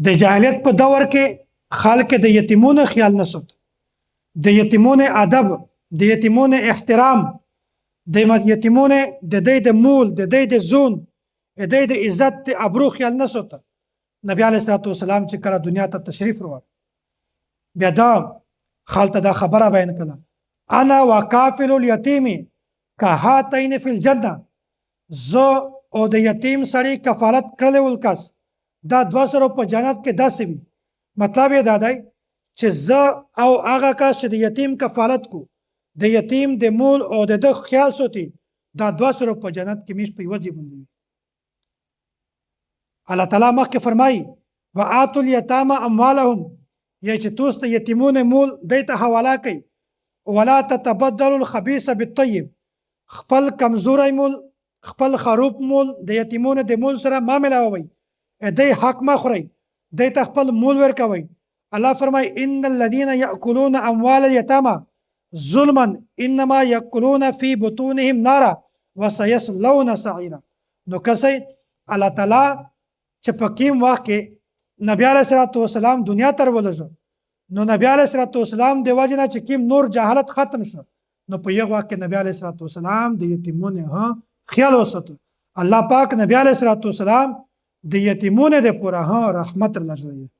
د جاهلیت په دور کې خلک د یتیمونو خیال نه سات، د یتیمونو ادب، د یتیمونو احترام، د یتیمونو د دوی د مول، د دوی د زون، د دوی د عزت د ابرو خیال نه سات. نبی علیه الصلاۃ والسلام چې کله دنیا ته تشریف راوړ، بیا دا خالته دا خبره بیان کړه: انا وکافل الیتیم کهاتین فی الجنه. زه او د یتیم سړي کفالت کړلی ول کس دا دوه سره په جنت کې داسې وي. مطلب یې دا دی چې زه او هغه کس چې د یتیم کفالت کو، د یتیم د مول او د ده خیال ساتي، دا دوه سره په جنت کې میش په یوه ځای باندې وي. الله تعالی مخکې فرمایي: وآتوا الیتامى اموالهم، یا چې تاسو د یتیمونو مول دوی ته حواله کوي. ولا تتبدلوا الخبیث بالطیب، خپل کمزوری مول، خپل خروب مول د یتیمونو د مول سره ما ملاوئ. دوی حق مه خورئ، دوی ته خپل مول ورکوئ. الله فرمایي: ان الذين يأكلون اموال اليتامى ظلما انما يأكلون في بطونهم نارا وسيصلون سعيرا. نو کسي الله تعالی چې په کوم وخت کې نبی علیه الصلاۃ والسلام دنیا ته راولېږه، نو نبی علیه الصلاۃ والسلام د وجې نه چې کوم نور جهالت ختم شو، نو په یو وخت کې نبی علیه الصلاۃ والسلام د یتیمونو خیال وساتو. الله پاک نبی علیه الصلاۃ والسلام د یتیمونو د پوره رحمت الله.